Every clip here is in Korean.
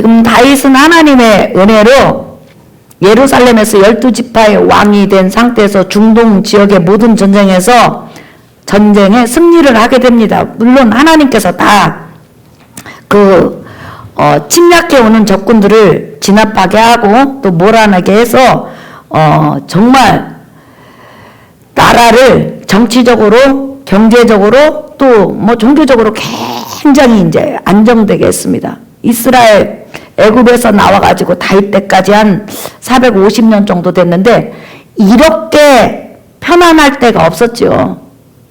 지금 다윗은 하나님의 은혜로 예루살렘에서 12지파의 왕이 된 상태에서 중동 지역의 모든 전쟁에 승리를 하게 됩니다. 물론 하나님께서 다 침략해 오는 적군들을 진압하게 하고 또 몰아내게 해서 정말 나라를 정치적으로 경제적으로 또 뭐 종교적으로 굉장히 이제 안정되게 했습니다. 이스라엘 애굽에서 나와가지고 다윗 때까지 한 450년 정도 됐는데 이렇게 편안할 때가 없었죠.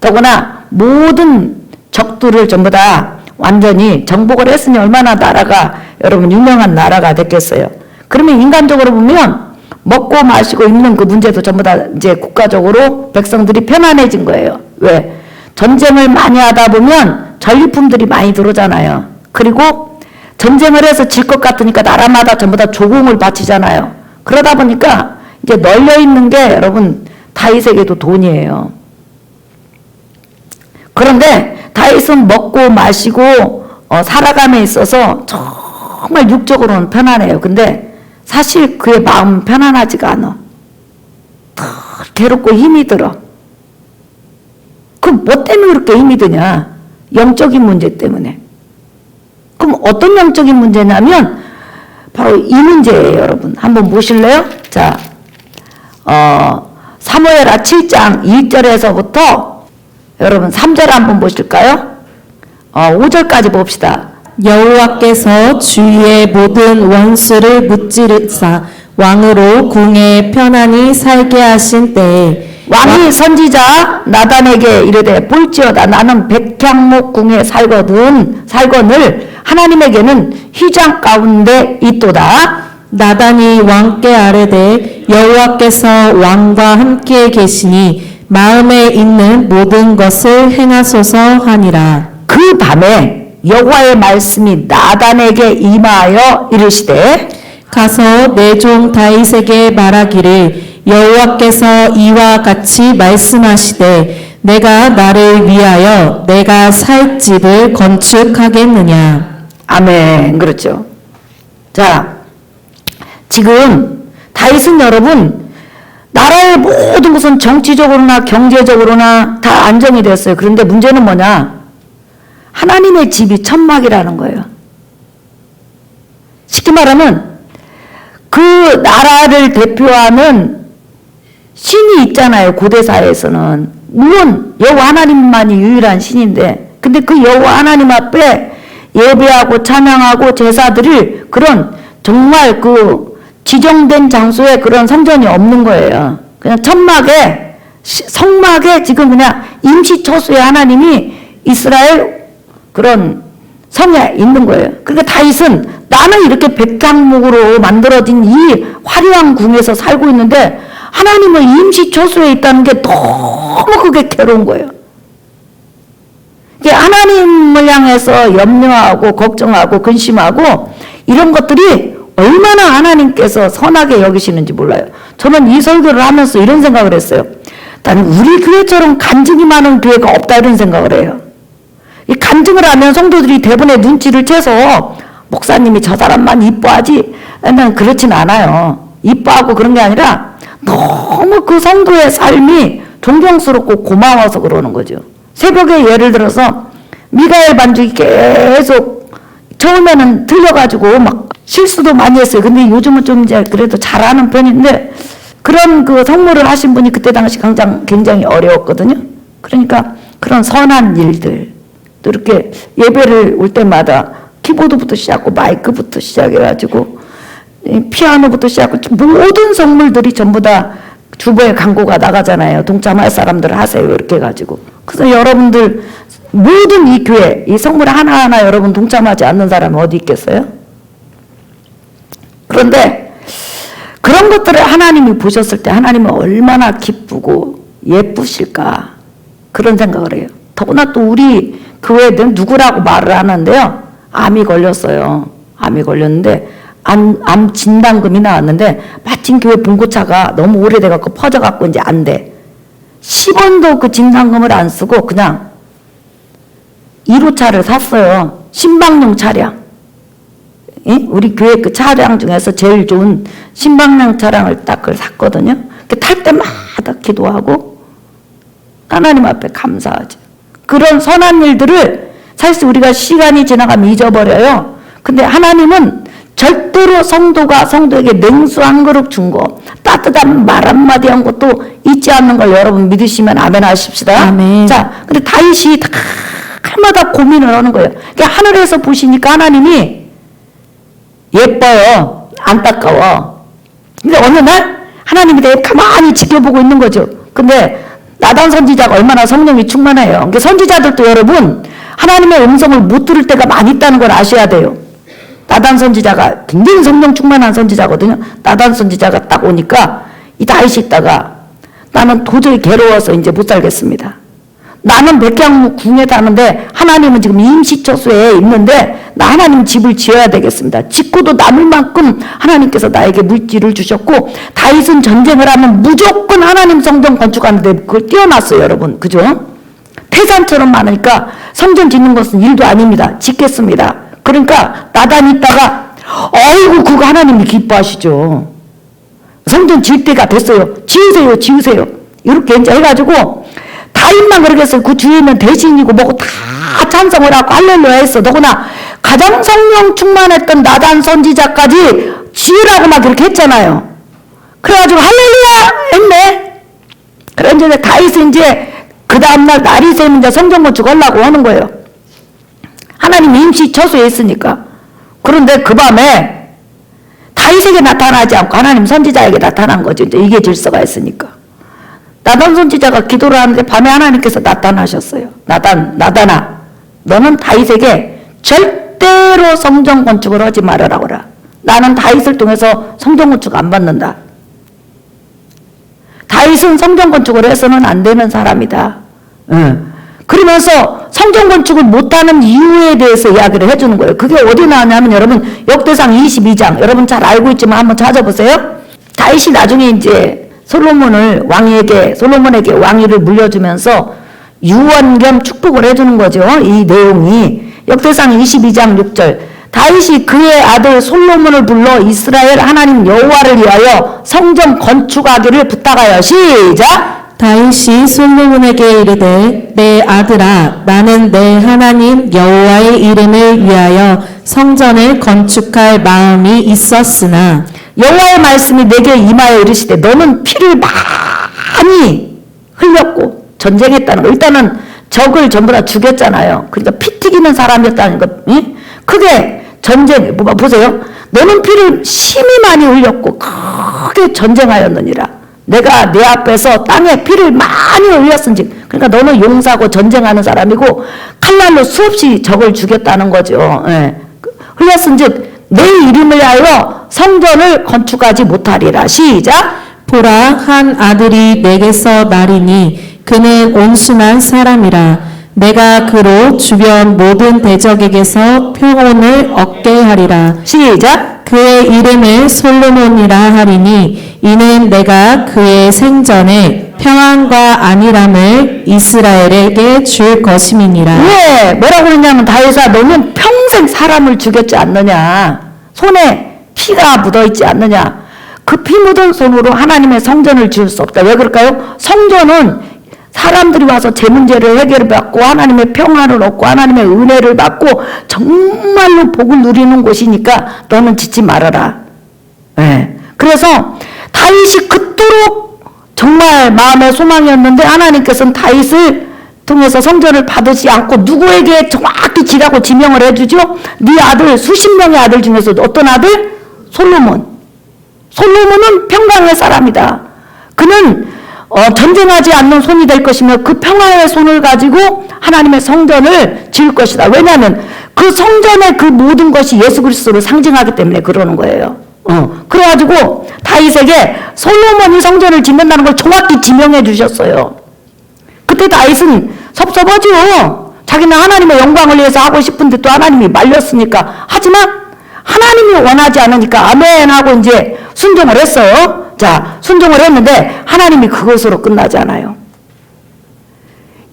더구나 모든 적들을 전부 다 완전히 정복을 했으니 얼마나 나라가 여러분 유명한 나라가 됐겠어요. 그러면 인간적으로 보면 먹고 마시고 입는 그 문제도 전부 다 이제 국가적으로 백성들이 편안해진 거예요. 왜? 전쟁을 많이 하다 보면 전리품들이 많이 들어오잖아요. 그리고 전쟁을 해서 질 것 같으니까 나라마다 전부 다 조공을 바치잖아요. 그러다 보니까 이제 널려 있는 게 여러분 다윗에게도 돈이에요. 그런데 다윗은 먹고 마시고 살아감에 있어서 정말 육적으로는 편안해요. 근데 사실 그의 마음은 편안하지가 않아. 더 괴롭고 힘이 들어. 그럼 뭐 때문에 그렇게 힘이 드냐? 영적인 문제 때문에. 그럼 어떤 영적인 문제냐면 바로 이 문제예요, 여러분. 한번 보실래요? 자, 사무엘하 7장 2절에서부터 여러분 3절 한번 보실까요? 5절까지 봅시다. 여호와께서 주위의 모든 원수를 무찌르사 왕으로 궁에 편안히 살게 하신 때에 왕이 선지자 나단에게 이르되 볼지어다 나는 백향목 궁에 살거늘 하나님에게는 휘장 가운데 있도다. 나단이 왕께 아뢰되 여호와께서 왕과 함께 계시니 마음에 있는 모든 것을 행하소서 하니라. 그 밤에 여호와의 말씀이 나단에게 임하여 이르시되 가서 내 종 다윗에게 말하기를 여호와께서 이와 같이 말씀하시되 내가 나를 위하여 내가 살 집을 건축하겠느냐. 아멘. 그렇죠. 자, 지금 다윗은 여러분 나라의 모든 것은 정치적으로나 경제적으로나 다 안정이 됐어요. 그런데 문제는 뭐냐? 하나님의 집이 천막이라는 거예요. 쉽게 말하면 그 나라를 대표하는 신이 있잖아요. 고대사회에서는. 물론 여호와 하나님만이 유일한 신인데 근데 그 여호와 하나님 앞에 예배하고 찬양하고 제사 드릴 그런 정말 그 지정된 장소에 그런 성전이 없는 거예요. 그냥 천막에 성막에 지금 그냥 임시처소에 하나님이 이스라엘 그런 성에 있는 거예요. 그러니까 다윗은 나는 이렇게 백향목으로 만들어진 이 화려한 궁에서 살고 있는데 하나님은 임시처소에 있다는 게 너무 그게 괴로운 거예요. 하나님을 향해서 염려하고 걱정하고 근심하고 이런 것들이 얼마나 하나님께서 선하게 여기시는지 몰라요. 저는 이 설교를 하면서 이런 생각을 했어요. 나는 우리 교회처럼 간증이 많은 교회가 없다 이런 생각을 해요. 이 간증을 하면 성도들이 대부분의 눈치를 채서 목사님이 저 사람만 이뻐하지 난 그렇진 않아요. 이뻐하고 그런 게 아니라 너무 그 성도의 삶이 존경스럽고 고마워서 그러는 거죠. 새벽에 예를 들어서 미가엘 반죽이 계속 처음에는 틀려가지고 막 실수도 많이 했어요. 근데 요즘은 좀 이제 그래도 잘하는 편인데 그런 그 성모를 하신 분이 그때 당시 굉장히 어려웠거든요. 그러니까 그런 선한 일들 또 이렇게 예배를 올 때마다 키보드부터 시작하고 마이크부터 시작해가지고 피아노부터 시작하고 모든 성물들이 전부 다 주보에 광고가 나가잖아요. 동참할 사람들 하세요 이렇게 해가지고. 그래서 여러분들 모든 이 교회 이 성물 하나하나 여러분 동참하지 않는 사람이 어디 있겠어요? 그런데 그런 것들을 하나님이 보셨을 때 하나님은 얼마나 기쁘고 예쁘실까 그런 생각을 해요. 더구나 또 우리 교회는 누구라고 말을 하는데요. 암이 걸렸어요. 암이 걸렸는데 암 진단금이 나왔는데 마침 교회 봉고차가 너무 오래돼갖고 퍼져갖고 이제 안 돼. 10원도 그 진단금을 안 쓰고 그냥 1호차를 샀어요. 신방용 차량. 우리 교회 그 차량 중에서 제일 좋은 신방향 차량을 딱 그걸 샀거든요. 탈 때마다 기도하고 하나님 앞에 감사하죠. 그런 선한 일들을 사실 우리가 시간이 지나가면 잊어버려요. 근데 하나님은 절대로 성도가 성도에게 냉수 한 그릇 준 거, 따뜻한 말 한마디 한 것도 잊지 않는 걸 여러분 믿으시면 아멘 하십시다. 아멘. 자, 근데 다윗이 해마다 고민을 하는 거예요. 그러니까 하늘에서 보시니까 하나님이 예뻐요. 안타까워. 근데 어느 날 하나님이 되게 가만히 지켜보고 있는 거죠. 근데 나단 선지자가 얼마나 성령이 충만해요. 그러니까 선지자들도 여러분 하나님의 음성을 못 들을 때가 많이 있다는 걸 아셔야 돼요. 나단 선지자가 굉장히 성령 충만한 선지자거든요. 나단 선지자가 딱 오니까 이 다윗이 있다가 나는 도저히 괴로워서 이제 못 살겠습니다. 나는 백향궁에 사는데 하나님은 지금 임시처소에 있는데 나 하나님 집을 지어야 되겠습니다. 짓고도 남을 만큼 하나님께서 나에게 물질을 주셨고 다윗은 전쟁을 하면 무조건 하나님 성전 건축하는데 그걸 띄워놨어요. 여러분. 그죠? 태산처럼 많으니까 성전 짓는 것은 일도 아닙니다. 짓겠습니다. 그러니까 나단이 있다가 어이구 그거 하나님이 기뻐하시죠. 성전 지을 때가 됐어요. 지으세요. 지으세요. 이렇게 이제 해가지고 다윗만 그러겠어요. 그 주위에 있는 대신이고 뭐고 다 찬성을 하고 할렐루야 했어. 더구나 가장 성령 충만했던 나단 선지자까지 지으라고 막 그렇게 했잖아요. 그래가지고 할렐루야 했네. 그래 이제 다윗은 이제 그 다음날 날이 새면 이제 성전 건축하려고 하는 거예요. 하나님이 임시 처소에 있으니까. 그런데 그 밤에 다윗에게 나타나지 않고 하나님 선지자에게 나타난 거죠. 이제 이게 질서가 있으니까. 나단 선지자가 기도를 하는데 밤에 하나님께서 나타나셨어요. 나단아, 너는 다윗에게 절대로 성전 건축을 하지 말으라고 그래. 나는 다윗을 통해서 성전 건축 안 받는다. 다윗은 성전 건축을 해서는 안 되는 사람이다. 그러면서 성전 건축을 못하는 이유에 대해서 이야기를 해주는 거예요. 그게 어디 나왔냐면 여러분 역대상 22장 여러분 잘 알고 있지만 한번 찾아보세요. 다윗이 나중에 이제 솔로몬에게 왕위를 물려주면서 유언 겸 축복을 해주는 거죠. 이 내용이 역대상 22장 6절 다윗이 그의 아들 솔로몬을 불러 이스라엘 하나님 여호와를 위하여 성전 건축하기를 부탁하여 시작. 다윗이 솔로몬에게 이르되 내 아들아 나는 내 하나님 여호와의 이름을 위하여 성전을 건축할 마음이 있었으나 여호와의 말씀이 내게 임하여 이르시되 너는 피를 많이 흘렸고 전쟁했다는 거. 일단은 적을 전부 다 죽였잖아요. 그러니까 피 튀기는 사람이었다는 거. 크게 전쟁 보세요. 너는 피를 심히 많이 흘렸고 크게 전쟁하였느니라. 내가 내 앞에서 땅에 피를 많이 흘렸은지. 그러니까 너는 용사고 전쟁하는 사람이고 칼날로 수없이 적을 죽였다는 거죠. 예. 흘렸은즉 내 이름을 위하여 성전을 건축하지 못하리라. 시작. 보라 한 아들이 내게서 나리니 그는 온순한 사람이라 내가 그로 주변 모든 대적에게서 평온을 얻게 하리라. 시작. 그의 이름을 솔로몬이라 하리니 이는 내가 그의 생전에 평안과 안일함을 이스라엘에게 줄 것임이니라. 왜 뭐라고 그러냐면 다윗아 너는 평생 사람을 죽였지 않느냐. 손에 피가 묻어있지 않느냐. 그 피 묻은 손으로 하나님의 성전을 지을 수 없다. 왜 그럴까요? 성전은 사람들이 와서 제 문제를 해결받고 하나님의 평안을 얻고 하나님의 은혜를 받고 정말로 복을 누리는 곳이니까 너는 짓지 말아라. 네. 그래서 다윗이 그토록 정말 마음의 소망이었는데 하나님께서는 다윗을 통해서 성전을 받으지 않고 누구에게 정확히 지라고 지명을 해주죠? 네 아들 수십 명의 아들 중에서 어떤 아들? 솔로몬. 솔로몬은 평강의 사람이다. 그는 전쟁하지 않는 손이 될 것이며 그 평화의 손을 가지고 하나님의 성전을 지을 것이다. 왜냐하면 그 성전의 그 모든 것이 예수 그리스도를 상징하기 때문에 그러는 거예요. 그래가지고 다윗에게 솔로몬이 성전을 짓는다는 걸 정확히 지명해 주셨어요. 그때 다윗은 섭섭하죠. 자기는 하나님의 영광을 위해서 하고 싶은데 또 하나님이 말렸으니까. 하지만 하나님이 원하지 않으니까 아멘 하고 이제 순종을 했어요. 자, 순종을 했는데 하나님이 그것으로 끝나지 않아요.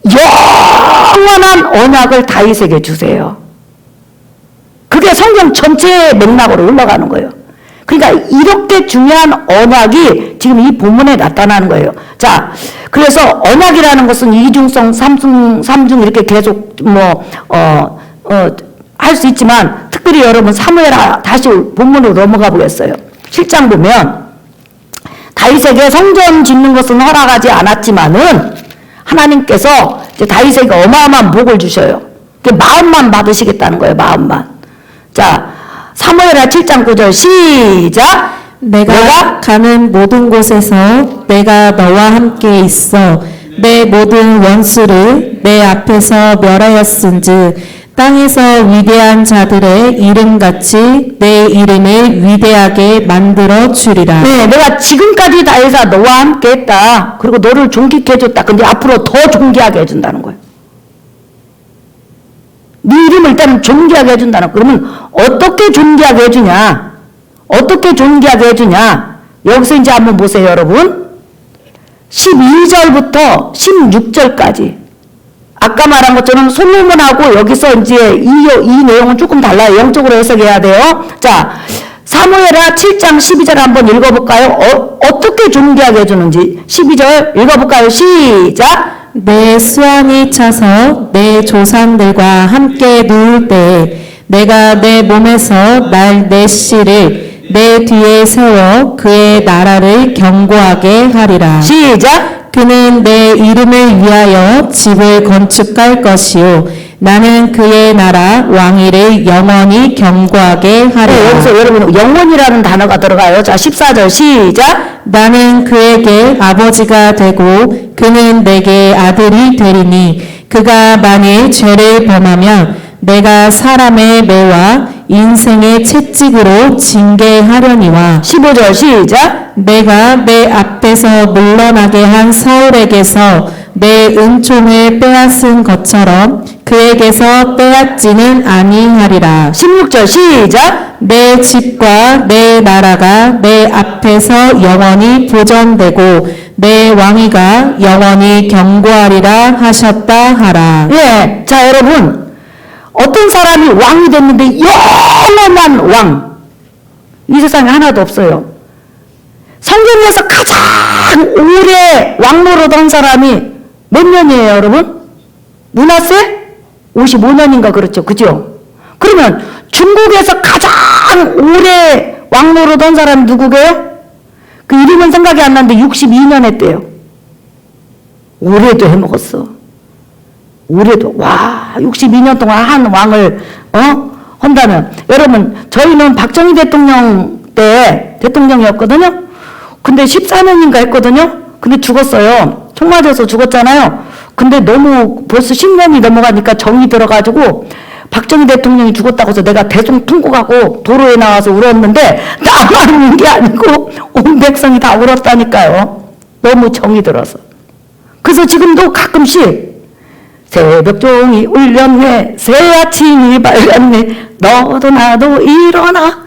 영원한 언약을 다윗에게 주세요. 그게 그게 성경 전체의 맥락으로 흘러가는 거예요. 그러니까 이렇게 중요한 언약이 지금 이 본문에 나타나는 거예요. 자, 그래서 언약이라는 것은 이중성, 삼중 이렇게 계속 할 수 있지만 특별히 여러분 사무엘하 다시 본문으로 넘어가 보겠어요. 7장 보면 다윗에게 성전 짓는 것은 허락하지 않았지만은 하나님께서 이제 다윗에게 어마어마한 복을 주셔요. 마음만 받으시겠다는 거예요. 마음만. 자, 사무엘하 7장 9절 시작. 내가 가는 모든 곳에서 내가 너와 함께 있어 내 모든 원수를 내 앞에서 멸하였은즉 땅에서 위대한 자들의 이름같이 내 이름을 위대하게 만들어 주리라. 네, 내가 지금까지 다윗아 너와 함께 했다. 그리고 너를 존귀케 해줬다. 근데 앞으로 더 존귀하게 해준다는 거예요. 네 이름을 일단은 존귀하게 해준다는 거예요. 그러면 어떻게 존귀하게 해주냐? 어떻게 존귀하게 해주냐? 여기서 이제 한번 보세요, 여러분. 12절부터 16절까지. 아까 말한 것처럼 솔로몬하고 여기서 이제 이 내용은 조금 달라요. 영적으로 해석해야 돼요. 자, 사무엘하 7장 12절 한번 읽어볼까요? 어떻게 존귀하게 해주는지 12절 읽어볼까요? 시작. 내 수완이 차서 내 조상들과 함께 누울 때에 내가 내 몸에서 날 내 씨를 내 뒤에 세워 그의 나라를 견고하게 하리라. 시작. 그는 내 이름을 위하여 집을 건축할 것이요 나는 그의 나라 왕위를 영원히 견고하게 하리라. 여기서 여러분 영원이라는 단어가 들어가요. 자, 14절 시작. 나는 그에게 아버지가 되고 그는 내게 아들이 되리니 그가 만일 죄를 범하면 내가 사람의 매와 인생의 채찍으로 징계하려니와. 15절 시작. 내가 내 앞에서 물러나게 한 사울에게서 내 은총을 빼앗은 것처럼 그에게서 빼앗지는 아니하리라. 16절 시작. 내 집과 내 나라가 내 앞에서 영원히 보존되고 내 왕위가 영원히 견고하리라 하셨다 하라. 예, 자 여러분 어떤 사람이 왕이 됐는데 영원한 왕 이 세상에 하나도 없어요. 성경에서 가장 오래 왕 노릇한 사람이 몇 년이에요, 여러분? 문하세? 55년인가 그렇죠, 그죠? 그러면 중국에서 가장 오래 왕 노릇한 사람이 누구게요? 그 이름은 생각이 안 나는데 62년 했대요. 올해도 해먹었어. 올해도 와 62년 동안 한 왕을 한다면 여러분 저희는 박정희 대통령 때 대통령이었거든요. 근데 14년인가 했거든요. 근데 죽었어요. 총 맞아서 죽었잖아요. 근데 너무 벌써 10년이 넘어가니까 정이 들어가지고 박정희 대통령이 죽었다고 해서 내가 대중 통곡하고 도로에 나와서 울었는데 나만 운 게 아니고 온 백성이 다 울었다니까요. 너무 정이 들어서. 그래서 지금도 가끔씩 새벽종이 울렸네 새 아침이 밝았네 너도 나도 일어나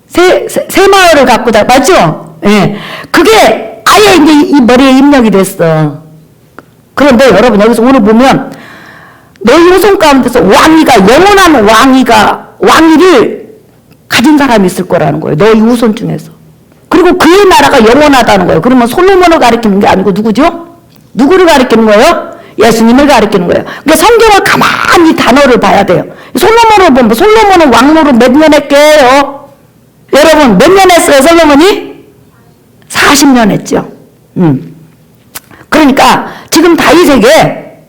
새마을을 갖고 다 맞죠? 예, 그게 아예 이제 이 머리에 입력이 됐어. 그런데 여러분 여기서 오늘 보면 너희 후손 가운데서 왕위가 영원한 왕위를 가진 사람이 있을 거라는 거예요. 너희 후손 중에서. 그리고 그의 나라가 영원하다는 거예요. 그러면 솔로몬을 가리키는 게 아니고 누구죠? 누구를 가리키는 거예요? 예수님을 가리키는 거예요. 그러니까 성경을 가만히 단어를 봐야 돼요. 솔로몬을 보면 솔로몬은 왕노릇 몇 년 했게요? 여러분 몇 년 했어요? 솔로몬이? 40년 했죠. 그러니까 지금 다윗에게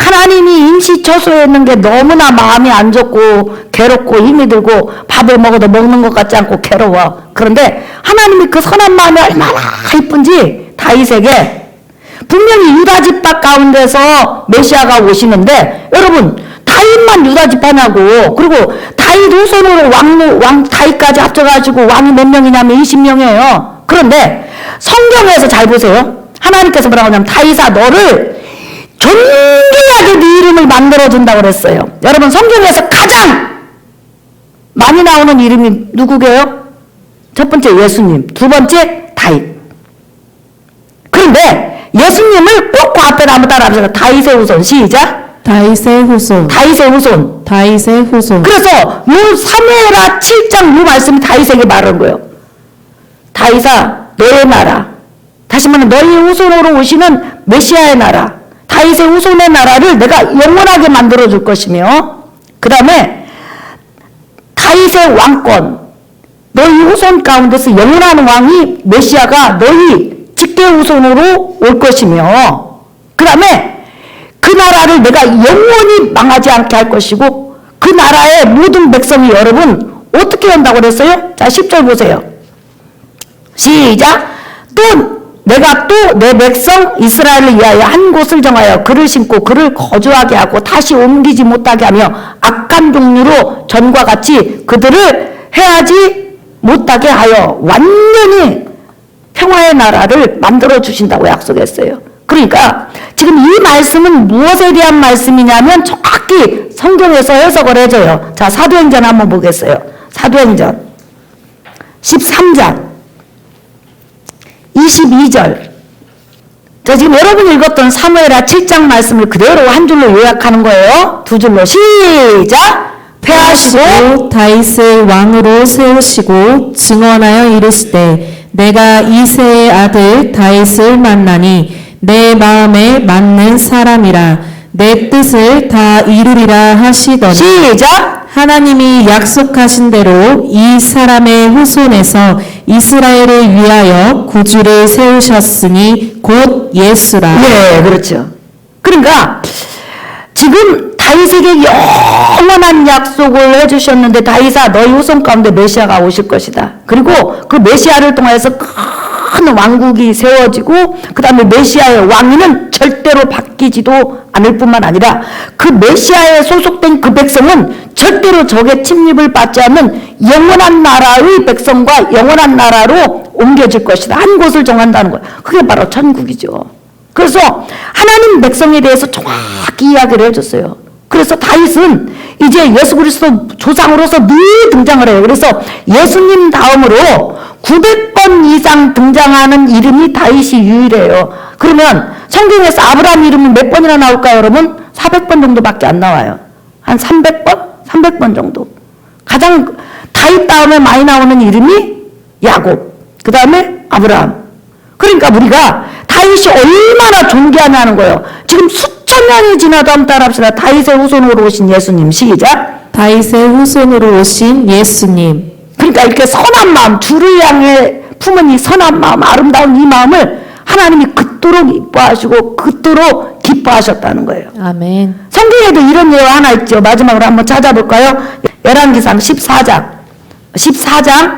하나님이 임시처소했는 게 너무나 마음이 안 좋고 괴롭고 힘이 들고 밥을 먹어도 먹는 것 같지 않고 괴로워. 그런데 하나님이 그 선한 마음이 얼마나 이쁜지 다윗에게 분명히 유다 지파 가운데서 메시아가 오시는데 여러분 다윗만 유다 지파냐고. 그리고 다윗 후손으로 다윗까지 합쳐가지고 왕이 몇 명이냐면 20명이에요. 그런데 성경에서 잘 보세요. 하나님께서 뭐라고 하냐면 다윗아 너를 존귀하게 네 이름을 만들어준다고 그랬어요. 여러분 성경에서 가장 많이 나오는 이름이 누구게요? 첫 번째 예수님, 두 번째 다윗. 그런데 예수님을 꼭 그 앞에 나무 따라하면서 다윗의 후손 시작. 다윗의 후손. 다윗의 후손. 다윗의 후손. 그래서 요 사무엘하 7장 요 말씀이 다윗에게 말하는 거예요. 다윗아 너의 나라, 다시 말하면 너의 후손으로 오시는 메시아의 나라, 다윗의 후손의 나라를 내가 영원하게 만들어 줄 것이며, 그 다음에 다윗의 왕권, 너희 후손 가운데서 영원한 왕이 메시아가 너희 직계 후손으로 올 것이며, 그 다음에 그 나라를 내가 영원히 망하지 않게 할 것이고, 그 나라의 모든 백성이 여러분 어떻게 한다고 그랬어요? 자 10절 보세요. 시작. 또 내가 또 내 백성 이스라엘을 위하여 한 곳을 정하여 그를 심고 그를 거주하게 하고 다시 옮기지 못하게 하며 악한 종류로 전과 같이 그들을 해하지 못하게 하여 완전히 평화의 나라를 만들어 주신다고 약속했어요. 그러니까 지금 이 말씀은 무엇에 대한 말씀이냐면 정확히 성경에서 해석을 해줘요. 자, 사도행전 한번 보겠어요. 사도행전 13장 22절. 자, 지금 여러분이 읽었던 사무엘하 7장 말씀을 그대로 한 줄로 요약하는 거예요. 두 줄로 시작. 패하시고 다윗을 왕으로 세우시고 증언하여 이르시되 내가 이새의 아들 다윗을 만나니 내 마음에 맞는 사람이라 내 뜻을 다 이루리라 하시더니 시작. 하나님이 약속하신 대로 이 사람의 후손에서 이스라엘을 위하여 구주를 세우셨으니 곧 예수라. 네, 그렇죠. 그러니까 지금 다윗에게 영원한 약속을 해주셨는데 다윗아 너희 후손 가운데 메시아가 오실 것이다. 그리고 그 메시아를 통해서 큰 왕국이 세워지고 그 다음에 메시아의 왕위는 절대로 바뀌지도 않을 뿐만 아니라 그 메시아에 소속된 그 백성은 절대로 적의 침입을 받지 않는 영원한 나라의 백성과 영원한 나라로 옮겨질 것이다. 한 곳을 정한다는 거예요. 그게 바로 천국이죠. 그래서 하나님 백성에 대해서 정확히 이야기를 해줬어요. 그래서 다윗은 이제 예수 그리스도 조상으로서 늘 등장을 해요. 그래서 예수님 다음으로 900번 이상 등장하는 이름이 다윗이 유일해요. 그러면 성경에서 아브라함 이름이 몇 번이나 나올까요, 여러분? 400번 정도밖에 안 나와요. 한 300번? 300번 정도. 가장 다윗 다음에 많이 나오는 이름이 야곱, 그 다음에 아브라함. 그러니까 우리가 다윗이 얼마나 존귀하냐는 거예요. 지금 수천 년이 지나도 한번 따라합시다. 다윗의 후손으로 오신 예수님. 시작. 다윗의 후손으로 오신 예수님. 그러니까 이렇게 선한 마음, 주를 향해 품은 이 선한 마음, 아름다운 이 마음을 하나님이 그토록 이뻐하시고 그토록 기뻐하셨다는 거예요. 아멘. 성경에도 이런 예화 하나 있죠. 마지막으로 한번 찾아볼까요? 열왕기상 14장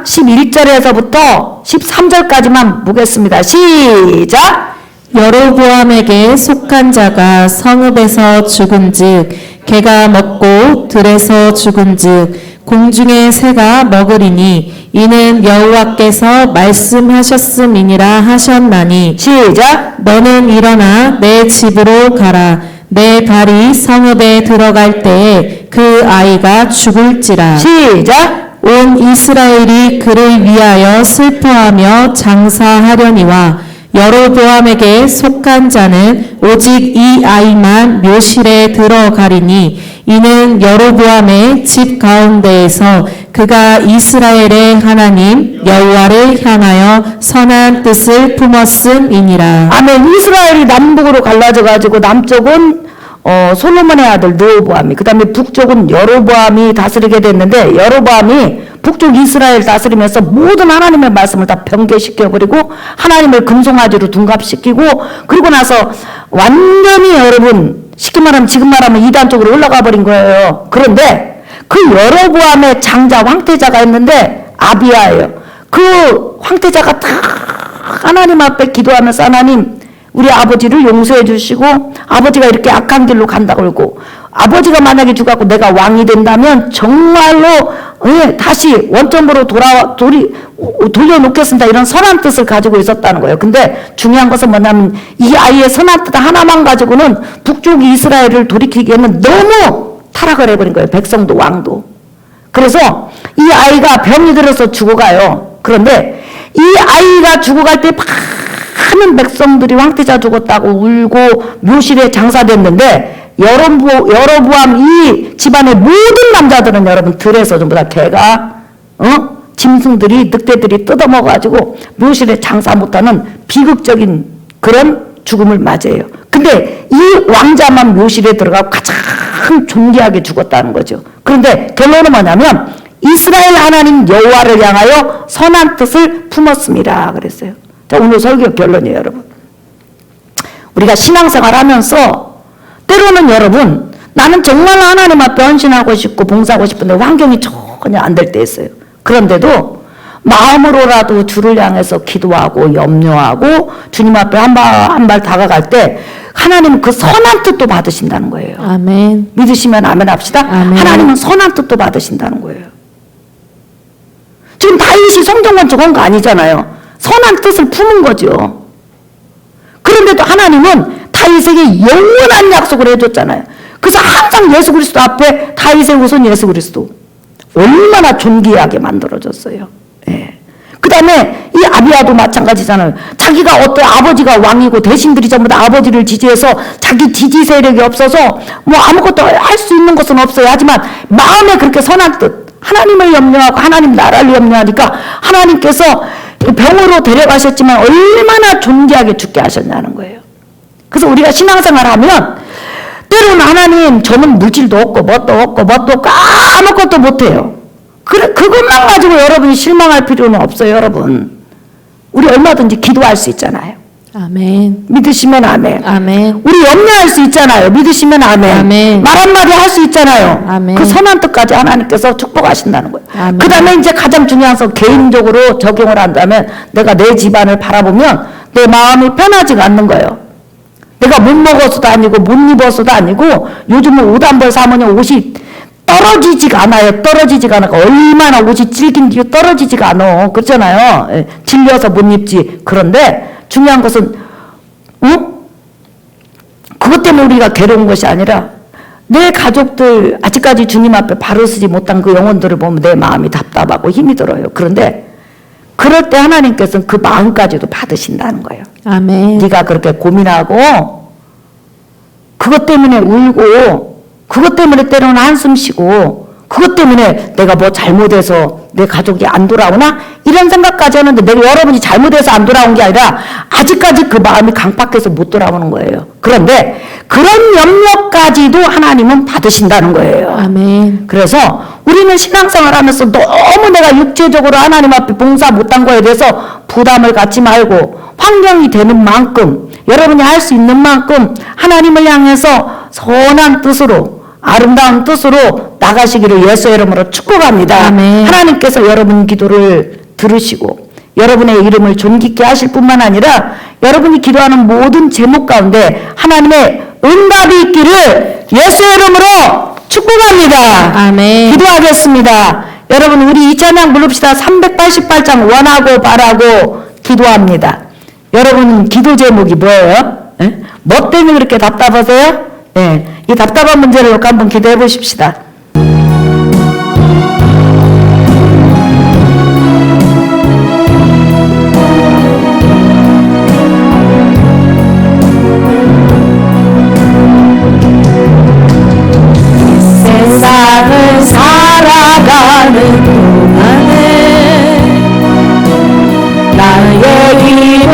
11절에서부터 13절까지만 보겠습니다. 시작. 여로보암에게 속한 자가 성읍에서 죽은즉 개가 먹고 들에서 죽은즉 공중의 새가 먹으리니 이는 여호와께서 말씀하셨음이니라 하셨나니 시작. 너는 일어나 내 집으로 가라. 내 발이 성읍에 들어갈 때에 그 아이가 죽을지라. 시작. 온 이스라엘이 그를 위하여 슬퍼하며 장사하려니와 여로보암에게 속한 자는 오직 이 아이만 묘실에 들어가리니 이는 여로보암의 집 가운데에서 그가 이스라엘의 하나님 여호와를 향하여 선한 뜻을 품었음이니라. 아멘. 이스라엘이 남북으로 갈라져 가지고 남쪽은 솔로몬의 아들 르호보암이, 그 다음에 북쪽은 여로보암이 다스리게 됐는데, 여로보암이 북쪽 이스라엘 다스리면서 모든 하나님의 말씀을 다 변개시켜버리고 하나님을 금송아지로 둔갑시키고, 그리고 나서 완전히 여러분 쉽게 말하면 지금 말하면 이단 쪽으로 올라가 버린 거예요. 그런데 그 여로보암의 장자 황태자가 있는데 아비야예요. 그 황태자가 다 하나님 앞에 기도하면서 하나님 우리 아버지를 용서해 주시고 아버지가 이렇게 악한 길로 간다고 그러고 아버지가 만약에 죽었고 내가 왕이 된다면 정말로 다시 원점으로 돌려놓겠습니다. 이런 선한 뜻을 가지고 있었다는 거예요. 근데 중요한 것은 뭐냐면 이 아이의 선한 뜻 하나만 가지고는 북쪽 이스라엘을 돌이키기에는 너무 타락을 해버린 거예요. 백성도 왕도. 그래서 이 아이가 병이 들어서 죽어가요. 그런데 이 아이가 죽어갈 때 많은 백성들이 황태자 죽었다고 울고 묘실에 장사됐는데 여로보암 이 집안의 모든 남자들은 여러분 들에서 전부 다 개가 짐승들이 늑대들이 뜯어먹어가지고 묘실에 장사 못하는 비극적인 그런 죽음을 맞이해요. 근데 이 왕자만 묘실에 들어가고 가장 존귀하게 죽었다는 거죠. 그런데 결론은 뭐냐면 이스라엘 하나님 여호와를 향하여 선한 뜻을 품었습니다 그랬어요. 자, 오늘 설교 결론이에요 여러분. 우리가 신앙생활 하면서 때로는 여러분 나는 정말 하나님 앞에 헌신하고 싶고 봉사하고 싶은데 환경이 전혀 안 될 때 있어요. 그런데도 마음으로라도 주를 향해서 기도하고 염려하고 주님 앞에 한 발 다가갈 때 하나님은 그 선한 뜻도 받으신다는 거예요. 아멘. 믿으시면 아멘 합시다. 아멘. 하나님은 선한 뜻도 받으신다는 거예요. 지금 다윗이 성경권 적은 거 아니잖아요. 선한 뜻을 품은 거죠. 그런데도 하나님은 다윗에게 영원한 약속을 해줬잖아요. 그래서 항상 예수 그리스도 앞에 다윗의 후손 예수 그리스도 얼마나 존귀하게 만들어졌어요. 예. 그 다음에 이 아비야도 마찬가지잖아요. 자기가 어떤 아버지가 왕이고 대신들이 전부 다 아버지를 지지해서 자기 지지 세력이 없어서 뭐 아무것도 할 수 있는 것은 없어요. 하지만 마음에 그렇게 선한 뜻 하나님을 염려하고 하나님 나라를 염려하니까 하나님께서 병으로 데려가셨지만 얼마나 존귀하게 죽게 하셨냐는 거예요. 그래서 우리가 신앙생활 하면 때로는 하나님 저는 물질도 없고 뭣도 없고 아무것도 못해요. 그것만 가지고 여러분이 실망할 필요는 없어요. 여러분 우리 얼마든지 기도할 수 있잖아요. 아멘. 믿으시면 아멘. 아멘. 우리 염려할 수 있잖아요. 믿으시면 아멘. 아멘. 말 한마디 할 수 있잖아요. 아멘. 그 선한 뜻까지 하나님께서 축복하신다는 거예요. 아멘. 그 다음에 이제 가장 중요한 건 개인적으로 적용을 한다면 내가 내 집안을 바라보면 내 마음이 편하지가 않는 거예요. 내가 못 먹어서도 아니고 못 입어서도 아니고 요즘은 옷 한 벌 사면 옷이 떨어지지가 않아요. 떨어지지가 않아요. 얼마나 옷이 질긴 뒤에 떨어지지가 않아. 그렇잖아요. 예, 질려서 못 입지. 그런데 중요한 것은 그것 때문에 우리가 괴로운 것이 아니라 내 가족들 아직까지 주님 앞에 바로 서지 못한 그 영혼들을 보면 내 마음이 답답하고 힘이 들어요. 그런데 그럴 때 하나님께서는 그 마음까지도 받으신다는 거예요. 아멘. 네가 그렇게 고민하고 그것 때문에 울고 그것 때문에 때로는 한숨 쉬고 그것 때문에 내가 뭐 잘못해서 내 가족이 안 돌아오나 이런 생각까지 하는데 내가 여러분이 잘못해서 안 돌아온 게 아니라 아직까지 그 마음이 강팍해서 못 돌아오는 거예요. 그런데 그런 염려까지도 하나님은 받으신다는 거예요. 아멘. 그래서 우리는 신앙생활 하면서 너무 내가 육체적으로 하나님 앞에 봉사 못한 거에 대해서 부담을 갖지 말고 환경이 되는 만큼 여러분이 할 수 있는 만큼 하나님을 향해서 선한 뜻으로 아름다운 뜻으로 나가시기를 예수의 이름으로 축복합니다. 아멘. 하나님께서 여러분 기도를 들으시고 여러분의 이름을 존귀케 하실 뿐만 아니라 여러분이 기도하는 모든 제목 가운데 하나님의 응답이 있기를 예수의 이름으로 축복합니다. 아멘. 기도하겠습니다. 여러분 우리 이 찬양 부릅시다. 388장 원하고 바라고 기도합니다. 여러분 기도 제목이 뭐예요? 예? 뭐 때문에 그렇게 답답하세요? 예. 이 답답한 문제를 놓고 한번 기도해 보십시다. 세상을 살아가는 동안에 나의 힘을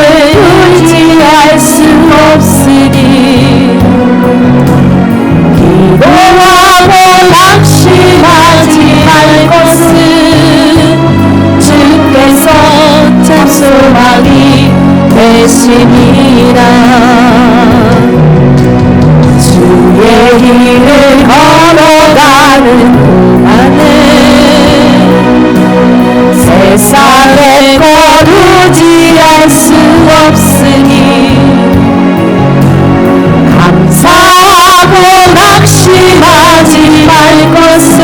의지할 수 없으니 기도하고 낙심하지 말 것은 주께서 참 소망이 되시니라. 주의 길을 걸어가는 동안에 세상에 거두지할 수 없으니 감사하고 낙심하지 말 것은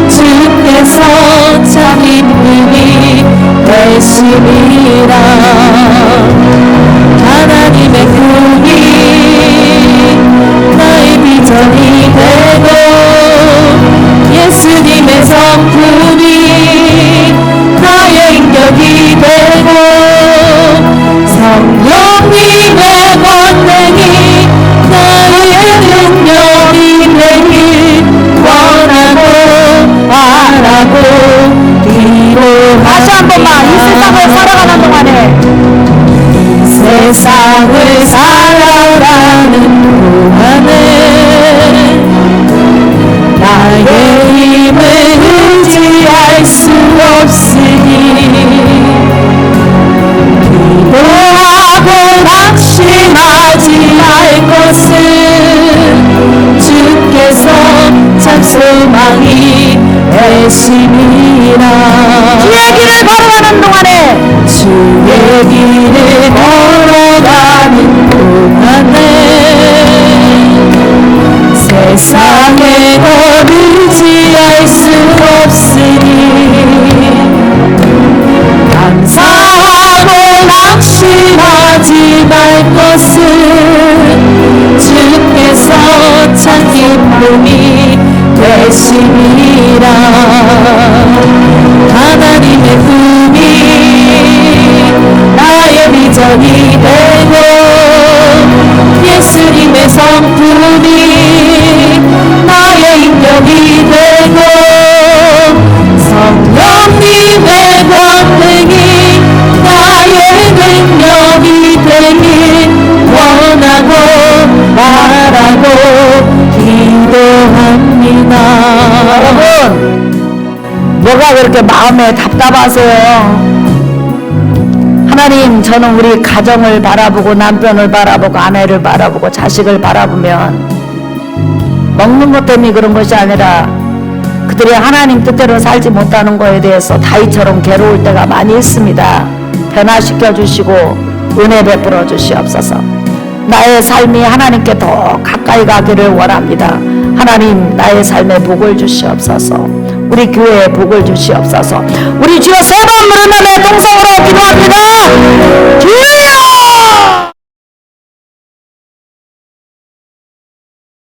주께서 참 힘이 되시니라. 하나님의 꿈이 나의 비전이 되고 예수님의 성품이 나의 인격이 되고 성령님의 권능이 나의 한 번만 이 세상을 살아가는 동안에 세상을 살아가는 동안에 나의 힘을 의지할 수 없으니 기도하고 낙심하지 말 것은 주께서 참 소망이 되심이라. 주의 길을 걸어가는 동안에 주의 길을 걸어가는 동안에 세상에 더 의지할 수 없으니 감사하고 낙심하지 말 것은 주께서 참 기쁨이 되심이라. 하나님의 품이 나의 비전이 되고 예수님의 성품이 나의 인격이 되고 성령님의 권능이 나의 능력이 되길 원하고 바라고 기도합니다. 여러분, 뭐가 그렇게 마음에 답답하세요? 하나님, 저는 우리 가정을 바라보고 남편을 바라보고 아내를 바라보고 자식을 바라보면 먹는 것 때문에 그런 것이 아니라 그들이 하나님 뜻대로 살지 못하는 것에 대해서 다윗처럼 괴로울 때가 많이 있습니다. 변화시켜 주시고 은혜 베풀어 주시옵소서. 나의 삶이 하나님께 더 가까이 가기를 원합니다. 하나님, 나의 삶에 복을 주시옵소서. 우리 교회에 복을 주시옵소서. 우리 주여 세 번 부르면